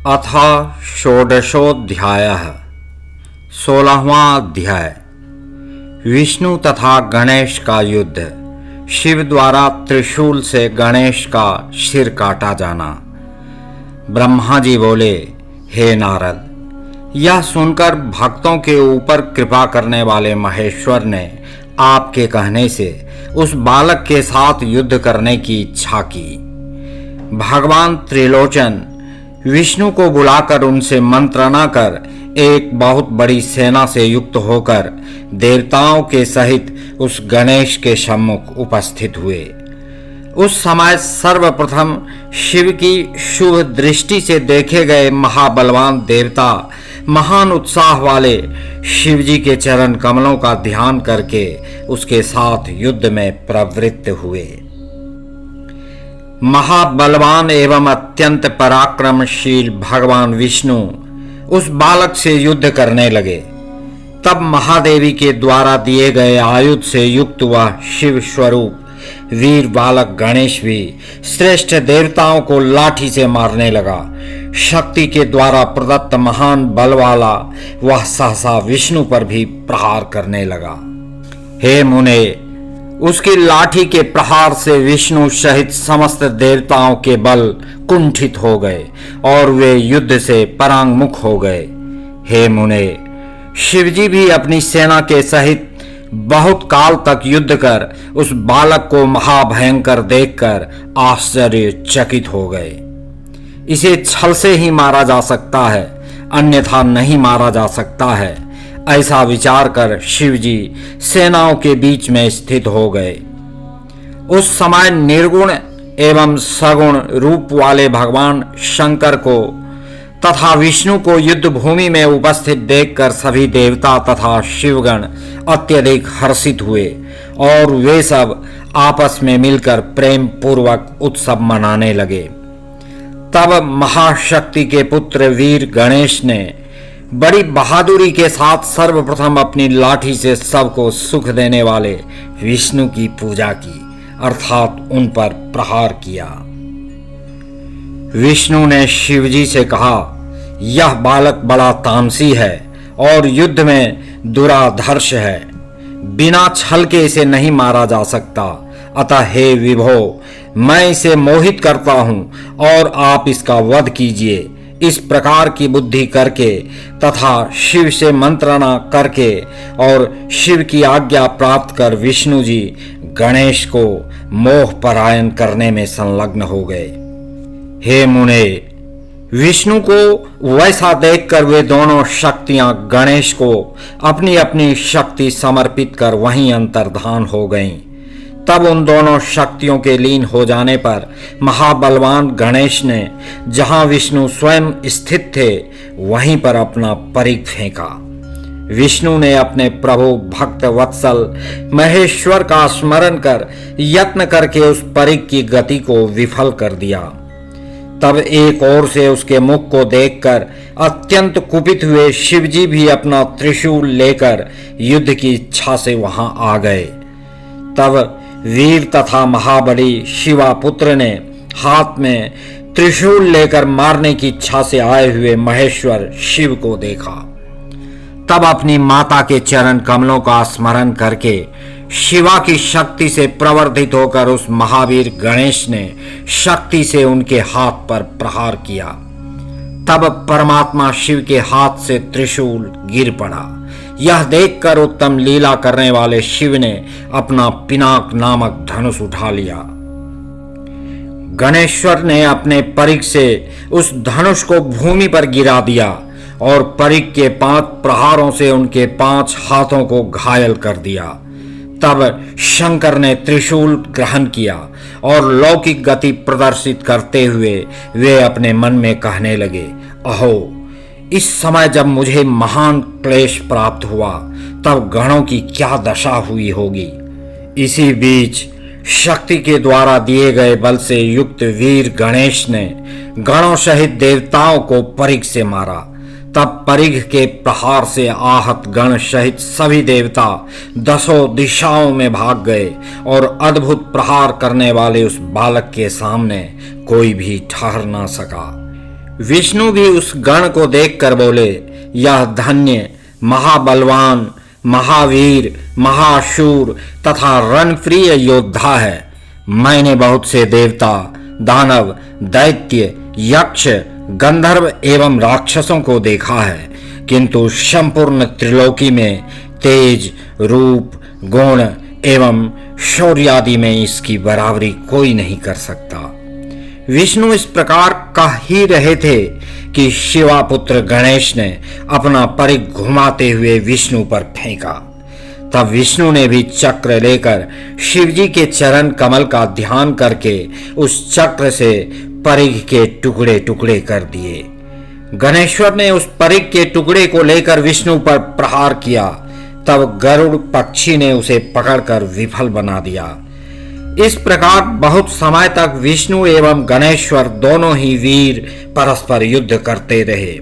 अथ षोडशोऽध्यायः 16वां अध्याय। विष्णु तथा गणेश का युद्ध। शिव द्वारा त्रिशूल से गणेश का सिर काटा जाना। ब्रह्मा जी बोले, हे नारद, यह सुनकर भक्तों के ऊपर कृपा करने वाले महेश्वर ने आपके कहने से उस बालक के साथ युद्ध करने की इच्छा की। भगवान त्रिलोचन विष्णु को बुलाकर उनसे मंत्रणा कर एक बहुत बड़ी सेना से युक्त होकर देवताओं के सहित उस गणेश के सम्मुख उपस्थित हुए। उस समय सर्वप्रथम शिव की शुभ दृष्टि से देखे गए महाबलवान देवता महान उत्साह वाले शिव जी के चरण कमलों का ध्यान करके उसके साथ युद्ध में प्रवृत्त हुए। महाबलवान एवं अत्यंत पराक्रमशील भगवान विष्णु उस बालक से युद्ध करने लगे। तब महादेवी के द्वारा दिए गए आयुध से युक्त वह शिव स्वरूप वीर बालक गणेश भी श्रेष्ठ देवताओं को लाठी से मारने लगा। शक्ति के द्वारा प्रदत्त महान बल वाला वह सहसा विष्णु पर भी प्रहार करने लगा। हे मुने, उसकी लाठी के प्रहार से विष्णु सहित समस्त देवताओं के बल कुंठित हो गए और वे युद्ध से परांगमुख हो गए। हे मुने, शिवजी भी अपनी सेना के सहित बहुत काल तक युद्ध कर उस बालक को महाभयंकर देखकर आश्चर्यचकित हो गए। इसे छल से ही मारा जा सकता है, अन्यथा नहीं मारा जा सकता है, ऐसा विचार कर शिवजी सेनाओं के बीच में स्थित हो गए। उस समय निर्गुण एवं सगुण रूप वाले भगवान शंकर को तथा विष्णु को युद्ध भूमि में उपस्थित देखकर सभी देवता तथा शिवगण अत्यधिक हर्षित हुए और वे सब आपस में मिलकर प्रेम पूर्वक उत्सव मनाने लगे। तब महाशक्ति के पुत्र वीर गणेश ने बड़ी बहादुरी के साथ सर्वप्रथम अपनी लाठी से सबको सुख देने वाले विष्णु की पूजा की, अर्थात उन पर प्रहार किया। विष्णु ने शिवजी से कहा, यह बालक बड़ा तामसी है और युद्ध में दुराधर्ष है, बिना छल के इसे नहीं मारा जा सकता। अतः हे विभो, मैं इसे मोहित करता हूं और आप इसका वध कीजिए। इस प्रकार की बुद्धि करके तथा शिव से मंत्रणा करके और शिव की आज्ञा प्राप्त कर विष्णु जी गणेश को मोह परायण करने में संलग्न हो गए। हे मुने, विष्णु को वैसा देखकर वे दोनों शक्तियां गणेश को अपनी अपनी शक्ति समर्पित कर वहीं अंतर्धान हो गईं। तब उन दोनों शक्तियों के लीन हो जाने पर महाबलवान गणेश ने जहां विष्णु स्वयं स्थित थे वहीं पर अपना परिघ फेंका। विष्णु ने अपने प्रभु भक्त वत्सल महेश्वर का स्मरण कर यत्न करके उस परिघ की गति को विफल कर दिया। तब एक ओर से उसके मुख को देखकर अत्यंत कुपित हुए शिवजी भी अपना त्रिशूल लेकर युद्ध की इच्छा से वहां आ गए। तब वीर तथा महाबली शिवा पुत्र ने हाथ में त्रिशूल लेकर मारने की इच्छा से आए हुए महेश्वर शिव को देखा। तब अपनी माता के चरण कमलों का स्मरण करके शिवा की शक्ति से प्रवर्धित होकर उस महावीर गणेश ने शक्ति से उनके हाथ पर प्रहार किया। तब परमात्मा शिव के हाथ से त्रिशूल गिर पड़ा। यह देखकर उत्तम लीला करने वाले शिव ने अपना पिनाक नामक धनुष उठा लिया। गणेश्वर ने अपने परिघ से उस धनुष को भूमि पर गिरा दिया और परिघ के 5 प्रहारों से उनके 5 हाथों को घायल कर दिया। तब शंकर ने त्रिशूल ग्रहण किया और लौकिक गति प्रदर्शित करते हुए वे अपने मन में कहने लगे, अहो, इस समय जब मुझे महान क्लेश प्राप्त हुआ तब गणों की क्या दशा हुई होगी। इसी बीच शक्ति के द्वारा दिए गए बल से युक्त वीर गणेश ने गणों सहित देवताओं को परिघ से मारा। तब परिघ के प्रहार से आहत गण सहित सभी देवता 10 दिशाओं में भाग गए और अद्भुत प्रहार करने वाले उस बालक के सामने कोई भी ठहर ना सका। विष्णु भी उस गण को देखकर बोले, यह धन्य, महाबलवान, महावीर, महाशूर तथा रणप्रिय योद्धा है। मैंने बहुत से देवता, दानव, दैत्य, यक्ष, गंधर्व एवं राक्षसों को देखा है, किंतु संपूर्ण त्रिलोकी में तेज, रूप, गुण एवं शौर्यादि में इसकी बराबरी कोई नहीं कर सकता। विष्णु इस प्रकार कह ही रहे थे कि शिवापुत्र गणेश ने अपना परिघ घुमाते हुए विष्णु पर फेंका। तब विष्णु ने भी चक्र लेकर शिवजी के चरण कमल का ध्यान करके उस चक्र से परिघ के टुकड़े टुकड़े कर दिए। गणेश्वर ने उस परिघ के टुकड़े को लेकर विष्णु पर प्रहार किया। तब गरुड़ पक्षी ने उसे पकड़कर विफल बना दिया। इस प्रकार बहुत समय तक विष्णु एवं गणेश्वर दोनों ही वीर परस्पर युद्ध करते रहे।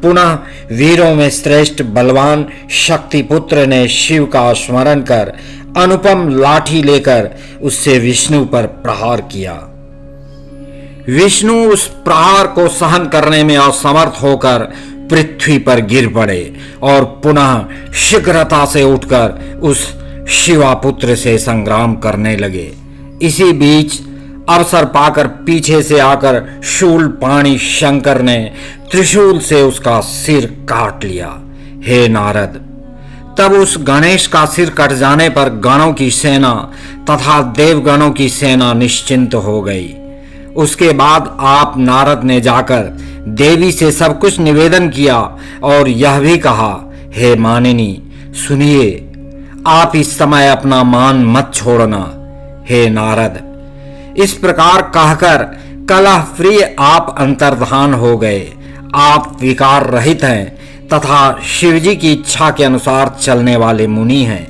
पुनः वीरों में श्रेष्ठ बलवान शक्तिपुत्र ने शिव का स्मरण कर अनुपम लाठी लेकर उससे विष्णु पर प्रहार किया। विष्णु उस प्रहार को सहन करने में असमर्थ होकर पृथ्वी पर गिर पड़े और पुनः शीघ्रता से उठकर उस शिवापुत्र से संग्राम करने लगे। इसी बीच अवसर पाकर पीछे से आकर शूलपाणी शंकर ने त्रिशूल से उसका सिर काट लिया। हे नारद, तब उस गणेश का सिर कट जाने पर गणों की सेना तथा देवगणों की सेना निश्चिंत हो गई। उसके बाद आप नारद ने जाकर देवी से सब कुछ निवेदन किया और यह भी कहा, हे मानिनी सुनिए, आप इस समय अपना मान मत छोड़ना। हे नारद, इस प्रकार कहकर कलह प्रिय आप अंतर्धान हो गए। आप विकार रहित हैं तथा शिवजी की इच्छा के अनुसार चलने वाले मुनि हैं।